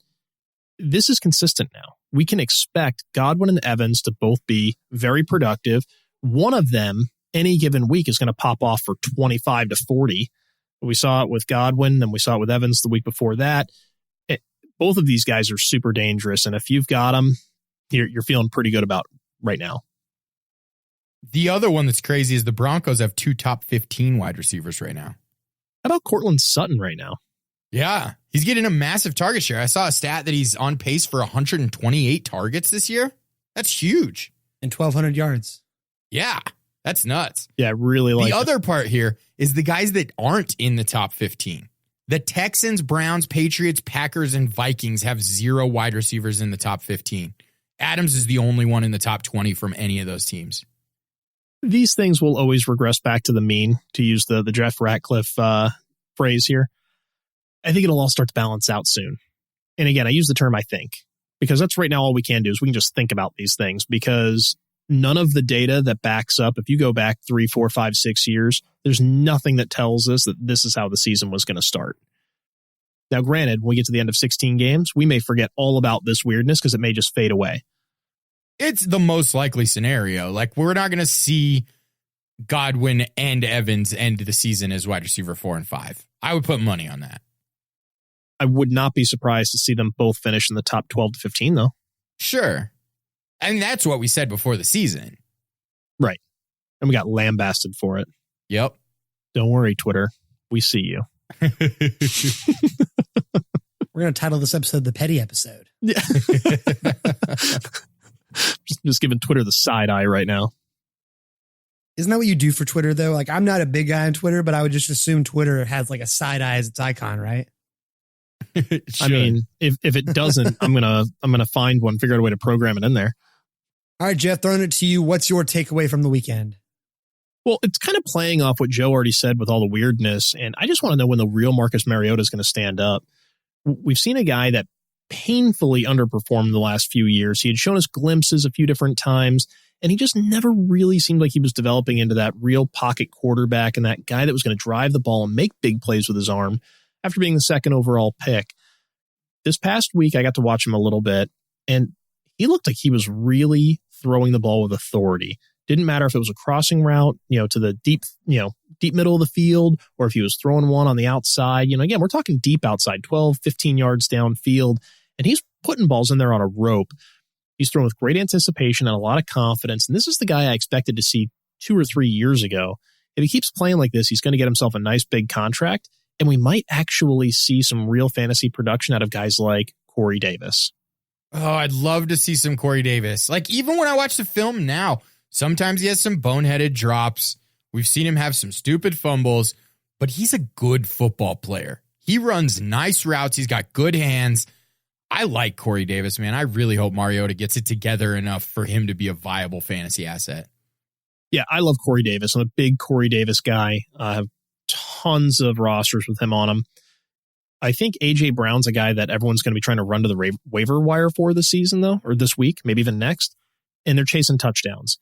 this is consistent now. We can expect Godwin and Evans to both be very productive. One of them, any given week, is going to pop off for 25 to 40. We saw it with Godwin, and we saw it with Evans the week before that. Both of these guys are super dangerous, and if you've got them, you're feeling pretty good about right now. The other one that's crazy is the Broncos have 2 top 15 wide receivers right now. How about Cortland Sutton right now? Yeah, he's getting a massive target share. I saw a stat that he's on pace for 128 targets this year. That's huge. And 1,200 yards. Yeah, that's nuts. Yeah, I really like the other part here is the guys that aren't in the top 15. The Texans, Browns, Patriots, Packers, and Vikings have 0 wide receivers in the top 15. Adams is the only one in the top 20 from any of those teams. These things will always regress back to the mean, to use the Jeff Ratcliffe phrase here. I think it'll all start to balance out soon. And again, I use the term I think, because that's right now all we can do is we can just think about these things, because none of the data that backs up, if you go back 3, 4, 5, 6 years, there's nothing that tells us that this is how the season was going to start. Now, granted, when we get to the end of 16 games, we may forget all about this weirdness because it may just fade away. It's the most likely scenario. Like, we're not going to see Godwin and Evans end the season as wide receiver 4 and 5. I would put money on that. I would not be surprised to see them both finish in the top 12 to 15, though. Sure. And that's what we said before the season. Right. And we got lambasted for it. Yep. Don't worry, Twitter. We see you. We're going to title this episode The Petty Episode. Yeah. just giving Twitter the side eye right now. Isn't that what you do for Twitter, though? Like, I'm not a big guy on Twitter, but I would just assume Twitter has like a side eye as its icon, right? Sure. I mean, if it doesn't, I'm gonna find one, figure out a way to program it in there. All right, Jeff, throwing it to you. What's your takeaway from the weekend? Well, it's kind of playing off what Joe already said with all the weirdness, and I just want to know when the real Marcus Mariota is going to stand up. We've seen a guy that painfully underperformed the last few years. He had shown us glimpses a few different times, and he just never really seemed like he was developing into that real pocket quarterback and that guy that was going to drive the ball and make big plays with his arm after being the second overall pick. This past week, I got to watch him a little bit, and he looked like he was really throwing the ball with authority. Didn't matter if it was a crossing route, to the deep middle of the field, or if he was throwing one on the outside. Again, we're talking deep outside, 12, 15 yards downfield, and he's putting balls in there on a rope. He's throwing with great anticipation and a lot of confidence. And this is the guy I expected to see 2 or 3 years ago. If he keeps playing like this, he's going to get himself a nice big contract, and we might actually see some real fantasy production out of guys like Corey Davis. Oh, I'd love to see some Corey Davis. Like, even when I watch the film now, sometimes he has some boneheaded drops. We've seen him have some stupid fumbles, but he's a good football player. He runs nice routes. He's got good hands. I like Corey Davis, man. I really hope Mariota gets it together enough for him to be a viable fantasy asset. Yeah, I love Corey Davis. I'm a big Corey Davis guy. I have tons of rosters with him on them. I think A.J. Brown's a guy that everyone's going to be trying to run to the waiver wire for this season, though, or this week, maybe even next, and they're chasing touchdowns.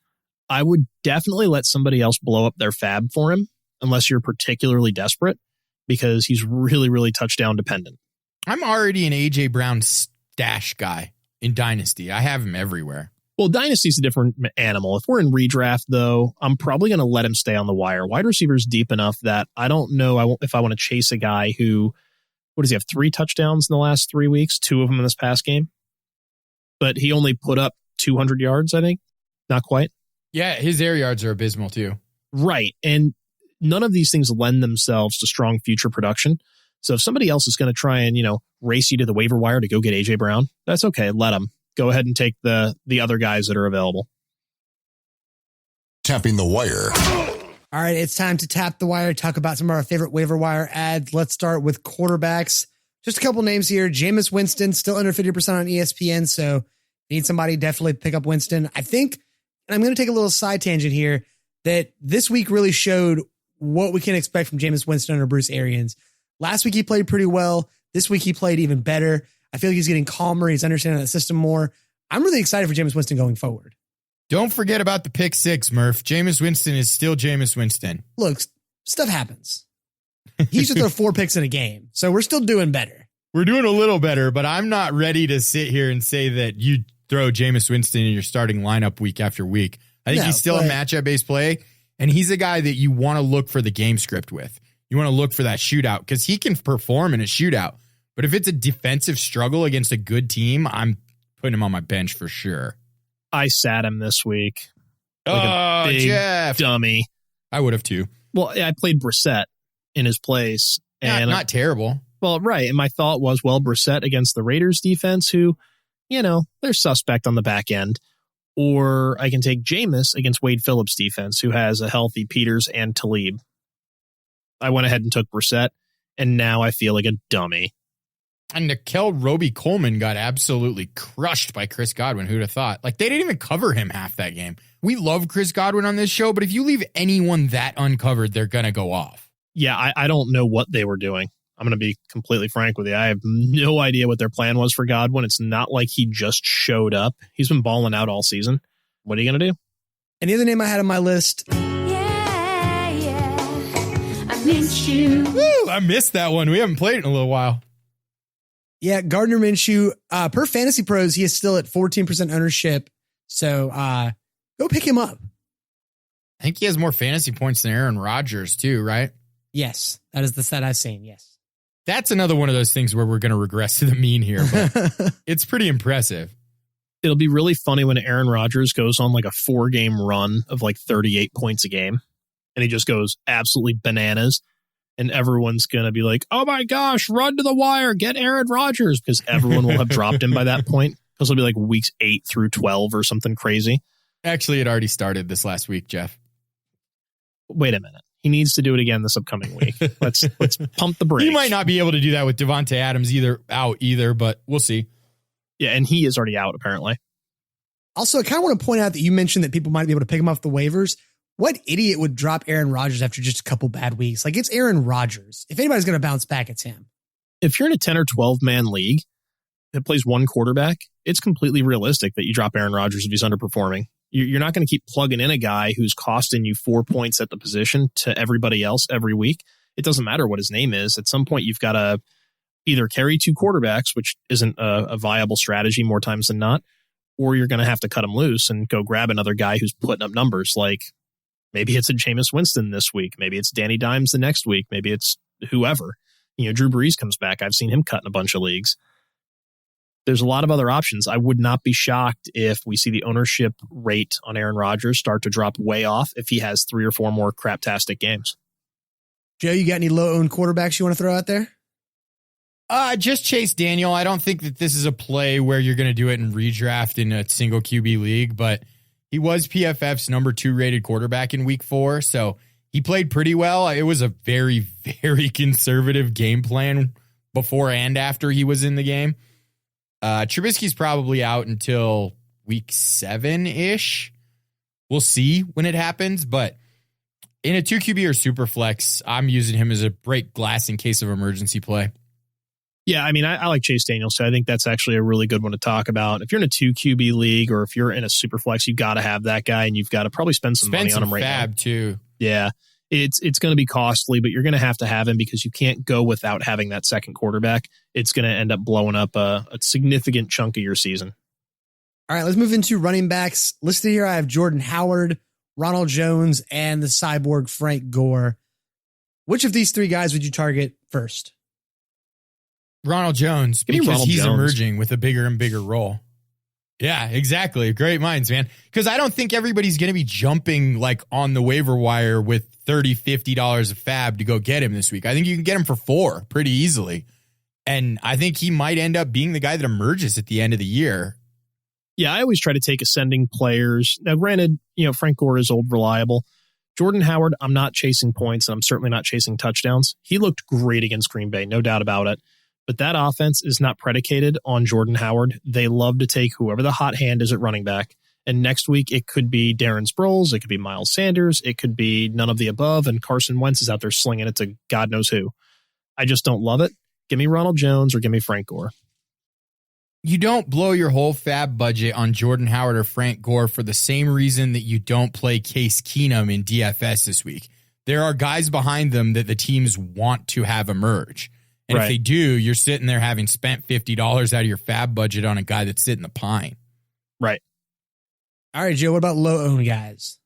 I would definitely let somebody else blow up their fab for him, unless you're particularly desperate, because he's really, really touchdown dependent. I'm already an A.J. Brown stash guy in Dynasty. I have him everywhere. Well, Dynasty's a different animal. If we're in redraft, though, I'm probably going to let him stay on the wire. Wide receiver's deep enough that I don't know if I want to chase a guy who, what does he have, 3 touchdowns in the last 3 weeks, 2 of them in this past game? But he only put up 200 yards, I think. Not quite. Yeah, his air yards are abysmal, too. Right. And none of these things lend themselves to strong future production. So if somebody else is going to try and, race you to the waiver wire to go get A.J. Brown, that's okay. Let them. Go ahead and take the other guys that are available. Tapping the wire. All right, it's time to tap the wire, talk about some of our favorite waiver wire ads. Let's start with quarterbacks. Just a couple names here. Jameis Winston, still under 50% on ESPN, so need somebody, definitely pick up Winston. I think, and I'm going to take a little side tangent here, that this week really showed what we can expect from Jameis Winston under Bruce Arians. Last week he played pretty well. This week he played even better. I feel like he's getting calmer. He's understanding the system more. I'm really excited for Jameis Winston going forward. Don't forget about the pick 6, Murph. Jameis Winston is still Jameis Winston. Look, stuff happens. He used to throw 4 picks in a game, so we're still doing better. We're doing a little better, but I'm not ready to sit here and say that you throw Jameis Winston in your starting lineup week after week. I think he's still a matchup-based play, and he's a guy that you want to look for the game script with. You want to look for that shootout because he can perform in a shootout. But if it's a defensive struggle against a good team, I'm putting him on my bench for sure. I sat him this week. Like a big Jeff. Dummy. I would have too. Well, I played Brissett in his place. And not terrible. Well, right. And my thought was, Brissett against the Raiders defense, who, they're suspect on the back end. Or I can take Jameis against Wade Phillips' defense, who has a healthy Peters and Talib. I went ahead and took Brissett, and now I feel like a dummy. And Nickel Roby-Coleman got absolutely crushed by Chris Godwin. Who'd have thought? Like, they didn't even cover him half that game. We love Chris Godwin on this show, but if you leave anyone that uncovered, they're going to go off. Yeah, I don't know what they were doing. I'm going to be completely frank with you. I have no idea what their plan was for Godwin. It's not like he just showed up. He's been balling out all season. What are you going to do? And the other name I had on my list. I missed you. Woo, I missed that one. We haven't played it in a little while. Yeah, Gardner Minshew, per Fantasy Pros, he is still at 14% ownership. So go pick him up. I think he has more fantasy points than Aaron Rodgers too, right? Yes, that is the stat I've seen, yes. That's another one of those things where we're going to regress to the mean here, but it's pretty impressive. It'll be really funny when Aaron Rodgers goes on like a 4-game run of like 38 points a game, and he just goes absolutely bananas. And everyone's going to be like, oh my gosh, run to the wire, get Aaron Rodgers, because everyone will have dropped him by that point. Because it'll be like weeks 8 through 12 or something crazy. Actually, it already started this last week, Jeff. Wait a minute. He needs to do it again this upcoming week. Let's pump the brakes. He might not be able to do that with Davante Adams either, but we'll see. Yeah, and he is already out, apparently. Also, I kind of want to point out that you mentioned that people might be able to pick him off the waivers. What idiot would drop Aaron Rodgers after just a couple bad weeks? Like, it's Aaron Rodgers. If anybody's going to bounce back, it's him. If you're in a 10 or 12-man league that plays one quarterback, it's completely realistic that you drop Aaron Rodgers if he's underperforming. You're not going to keep plugging in a guy who's costing you 4 points at the position to everybody else every week. It doesn't matter what his name is. At some point, you've got to either carry 2 quarterbacks, which isn't a viable strategy more times than not, or you're going to have to cut him loose and go grab another guy who's putting up numbers. Like maybe it's a Jameis Winston this week. Maybe it's Danny Dimes the next week. Maybe it's whoever. Drew Brees comes back. I've seen him cut in a bunch of leagues. There's a lot of other options. I would not be shocked if we see the ownership rate on Aaron Rodgers start to drop way off if he has 3 or 4 more craptastic games. Joe, you got any low-owned quarterbacks you want to throw out there? Just Chase Daniel. I don't think that this is a play where you're going to do it in redraft in a single QB league, but he was PFF's number 2 rated quarterback in week 4, so he played pretty well. It was a very, very conservative game plan before and after he was in the game. Trubisky's probably out until week 7-ish. We'll see when it happens, but in a 2 QB or super flex, I'm using him as a break glass in case of emergency play. Yeah, I mean, I like Chase Daniel, so I think that's actually a really good one to talk about. If you're in a 2 QB league or if you're in a super flex, you've got to have that guy, and you've got to probably spend some money on him right now. Fab too. Yeah, it's going to be costly, but you're going to have him because you can't go without having that second quarterback. It's going to end up blowing up a significant chunk of your season. All right, let's move into running backs. Listed here, I have Jordan Howard, Ronald Jones, and the cyborg Frank Gore. Which of these 3 guys would you target first? Ronald Jones, because Ronald he's Jones. emerging with a bigger and bigger role. Yeah, exactly. Great minds, man. Because I don't think everybody's going to be jumping like on the waiver wire with $30, $50 of fab to go get him this week. I think you can get him for $4 pretty easily. And I think he might end up being the guy that emerges at the end of the year. Yeah, I always try to take ascending players. Now, granted, Frank Gore is old, reliable. Jordan Howard, I'm not chasing points, and I'm certainly not chasing touchdowns. He looked great against Green Bay, no doubt about it. But that offense is not predicated on Jordan Howard. They love to take whoever the hot hand is at running back. And next week, it could be Darren Sproles. It could be Miles Sanders. It could be none of the above. And Carson Wentz is out there slinging it to God knows who. I just don't love it. Give me Ronald Jones or give me Frank Gore. You don't blow your whole fab budget on Jordan Howard or Frank Gore for the same reason that you don't play Case Keenum in DFS this week. There are guys behind them that the teams want to have emerge. And right. If they do, you're sitting there having spent $50 out of your fab budget on a guy that's sitting the pine. Right. All right, Joe, what about low-owned guys?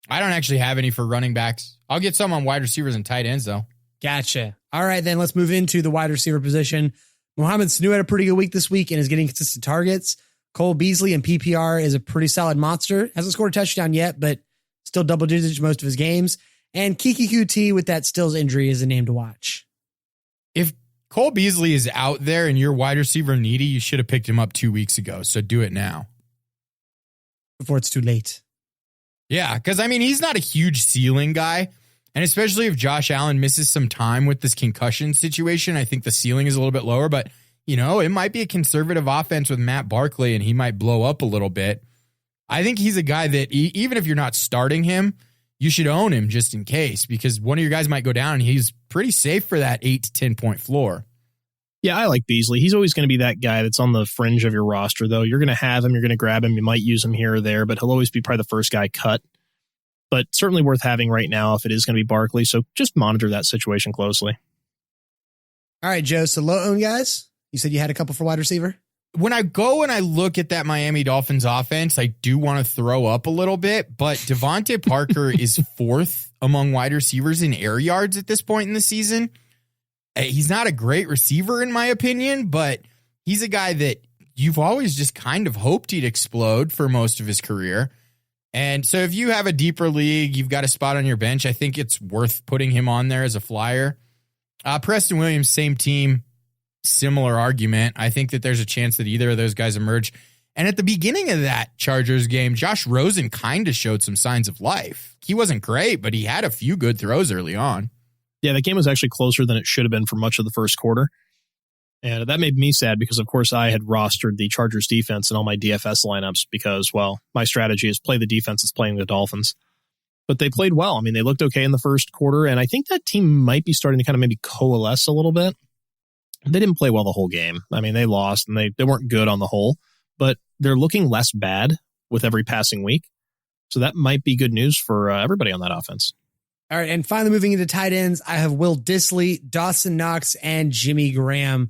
I don't actually have any for running backs. I'll get some on wide receivers and tight ends, though. Gotcha. All right, then let's move into the wide receiver position. Mohamed Sanu had a pretty good week this week and is getting consistent targets. Cole Beasley in PPR is a pretty solid monster. Hasn't scored a touchdown yet, but still double digits most of his games. And Kiki QT with that Stills injury is a name to watch. If Cole Beasley is out there and you're wide receiver needy, you should have picked him up 2 weeks ago. So do it now. Before it's too late. Yeah, because, I mean, he's not a huge ceiling guy. And especially if Josh Allen misses some time with this concussion situation, I think the ceiling is a little bit lower. But, it might be a conservative offense with Matt Barkley, and he might blow up a little bit. I think he's a guy that even if you're not starting him, you should own him just in case, because one of your guys might go down and he's pretty safe for that 8 to 10 point floor. Yeah, I like Beasley. He's always going to be that guy that's on the fringe of your roster, though. You're going to have him. You're going to grab him. You might use him here or there, but he'll always be probably the first guy cut. But certainly worth having right now if it is going to be Barkley. So just monitor that situation closely. All right, Joe. So low-owned guys, you said you had a couple for wide receiver? When I go and I look at that Miami Dolphins offense, I do want to throw up a little bit, but Devontae Parker is 4th among wide receivers in air yards at this point in the season. He's not a great receiver in my opinion, but he's a guy that you've always just kind of hoped he'd explode for most of his career. And so if you have a deeper league, you've got a spot on your bench, I think it's worth putting him on there as a flyer. Preston Williams, same team. Similar argument. I think that there's a chance that either of those guys emerge. And at the beginning of that Chargers game, Josh Rosen kind of showed some signs of life. He wasn't great, but he had a few good throws early on. Yeah, the game was actually closer than it should have been for much of the first quarter. And that made me sad because, of course, I had rostered the Chargers defense in all my DFS lineups because, well, my strategy is play the defense that's playing the Dolphins. But they played well. I mean, they looked okay in the first quarter, and I think that team might be starting to kind of maybe coalesce a little bit. They didn't play well the whole game. I mean, they lost, and they weren't good on the whole, but they're looking less bad with every passing week. So that might be good news for everybody on that offense. All right, and finally moving into tight ends, I have Will Dissly, Dawson Knox, and Jimmy Graham.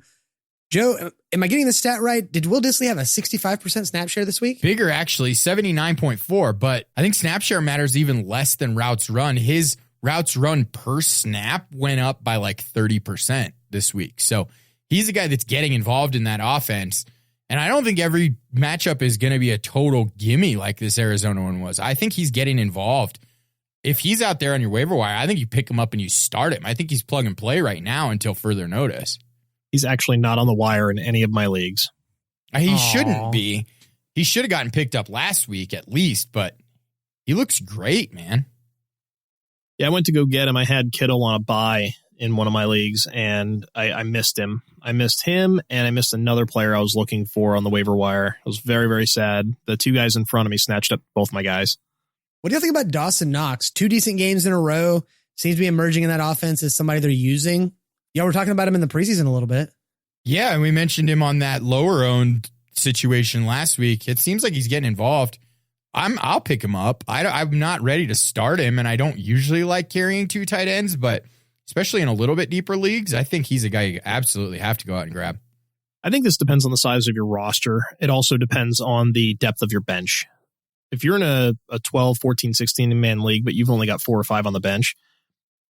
Joe, am I getting the stat right? Did Will Dissly have a 65% snap share this week? Bigger, actually, 79.4. But I think snap share matters even less than routes run. His routes run per snap went up by like 30% this week. So he's a guy that's getting involved in that offense. And I don't think every matchup is going to be a total gimme like this Arizona one was. I think he's getting involved. If he's out there on your waiver wire, I think you pick him up and you start him. I think he's plug and play right now until further notice. He's actually not on the wire in any of my leagues. He shouldn't be. He should have gotten picked up last week at least, but he looks great, man. Yeah, I went to go get him. I had Kittle on a bye in one of my leagues, and I missed him. I missed him, and I missed another player I was looking for on the waiver wire. I was very, very sad. The two guys in front of me snatched up both my guys. What do you think about Dawson Knox? 2 decent games in a row. Seems to be emerging in that offense as somebody they're using. Yeah, we're talking about him in the preseason a little bit. Yeah, and we mentioned him on that lower owned situation last week. It seems like he's getting involved. I'll pick him up. I'm not ready to start him, and I don't usually like carrying 2 tight ends, but especially in a little bit deeper leagues, I think he's a guy you absolutely have to go out and grab. I think this depends on the size of your roster. It also depends on the depth of your bench. If you're in a 12, 14, 16-man league, but you've only got 4 or 5 on the bench,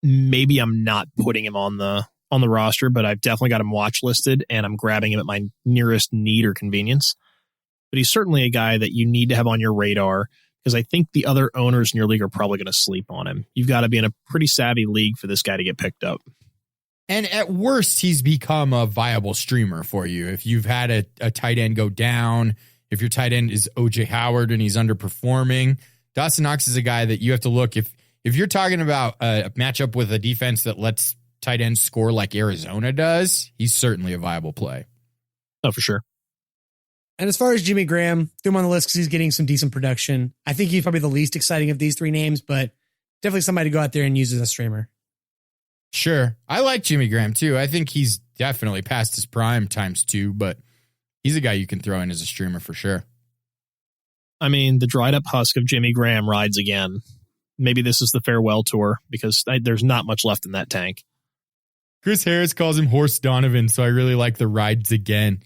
maybe I'm not putting him on the roster, but I've definitely got him watch listed, and I'm grabbing him at my nearest need or convenience. But he's certainly a guy that you need to have on your radar, because I think the other owners in your league are probably going to sleep on him. You've got to be in a pretty savvy league for this guy to get picked up. And at worst, he's become a viable streamer for you. If you've had a tight end go down, if your tight end is O.J. Howard and he's underperforming, Dawson Knox is a guy that you have to look. If you're talking about a matchup with a defense that lets tight ends score like Arizona does, he's certainly a viable play. Oh, for sure. And as far as Jimmy Graham, threw him on the list because he's getting some decent production. I think he's probably the least exciting of these 3 names, but definitely somebody to go out there and use as a streamer. Sure. I like Jimmy Graham too. I think he's definitely past his prime ×2, but he's a guy you can throw in as a streamer for sure. I mean, the dried up husk of Jimmy Graham rides again. Maybe this is the farewell tour, because there's not much left in that tank. Chris Harris calls him Horse Donovan, so I really like the rides again.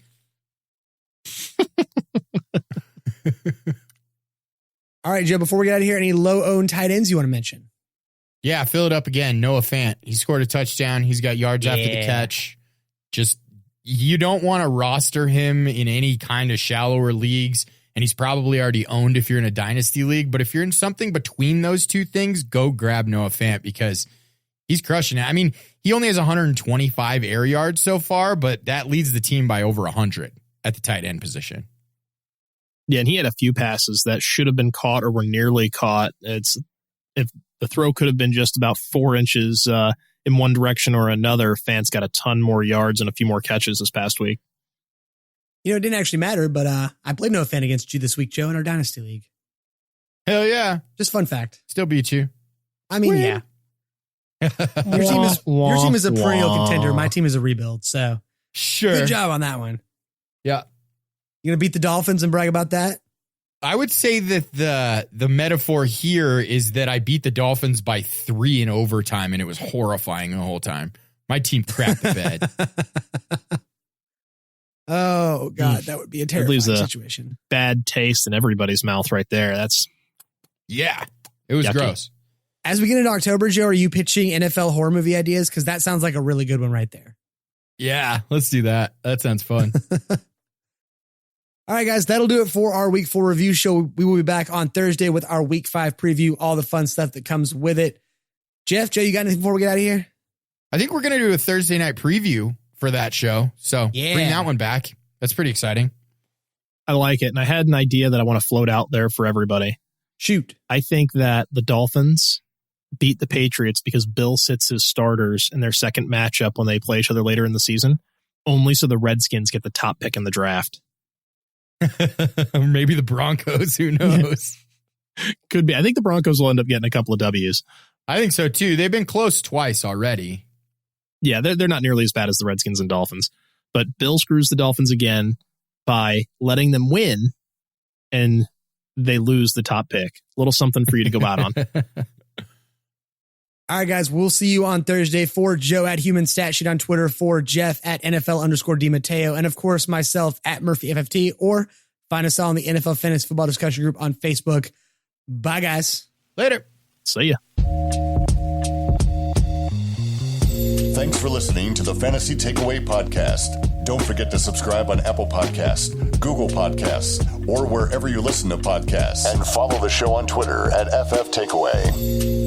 All right, Joe, before we get out of here, any low-owned tight ends you want to mention? Yeah, fill it up again. Noah Fant. He scored a touchdown. He's got yards after the catch. Just, you don't want to roster him in any kind of shallower leagues, and he's probably already owned if you're in a dynasty league. But if you're in something between those two things, go grab Noah Fant, because he's crushing it. I mean, he only has 125 air yards so far, but that leads the team by over 100 at the tight end position. Yeah, and he had a few passes that should have been caught or were nearly caught. If the throw could have been just about 4 inches in one direction or another, Fant's got a ton more yards and a few more catches this past week. You know, it didn't actually matter, but I played Noah Fant against you this week, Joe, in our Dynasty League. Hell yeah. Just fun fact. Still beat you. I mean, yeah. Your team is a perennial contender. My team is a rebuild, so sure. Good job on that one. Yeah. You going to beat the Dolphins and brag about that? I would say that the metaphor here is that I beat the Dolphins by 3 in overtime, and it was horrifying the whole time. My team crapped the bed. Oh, God, that would be a terrifying situation. Bad taste in everybody's mouth right there. Yeah, it was yucky. Gross. As we get into October, Joe, are you pitching NFL horror movie ideas? Because that sounds like a really good one right there. Yeah, let's do that. That sounds fun. All right, guys, that'll do it for our Week 4 review show. We will be back on Thursday with our Week 5 preview, all the fun stuff that comes with it. Jeff, Joe, you got anything before we get out of here? I think we're going to do a Thursday night preview for that show. So bring that one back. That's pretty exciting. I like it. And I had an idea that I want to float out there for everybody. Shoot. I think that the Dolphins beat the Patriots because Bill sits his starters in their second matchup when they play each other later in the season, only so the Redskins get the top pick in the draft. Maybe the Broncos, who knows? Could be. I think the Broncos will end up getting a couple of W's. I think so too. They've been close twice already. Yeah, they're not nearly as bad as the Redskins and Dolphins. But Bill screws the Dolphins again by letting them win, and they lose the top pick. A little something for you to go out on. All All right, guys, we'll see you on Thursday. For Joe at Human Stat Sheet on Twitter, for Jeff at NFL_DiMatteo, and of course myself at MurphyFFT, or find us all in the NFL Fantasy Football Discussion Group on Facebook. Bye, guys. Later. See ya. Thanks for listening to the Fantasy Takeaway Podcast. Don't forget to subscribe on Apple Podcasts, Google Podcasts, or wherever you listen to podcasts. And follow the show on Twitter at FF Takeaway.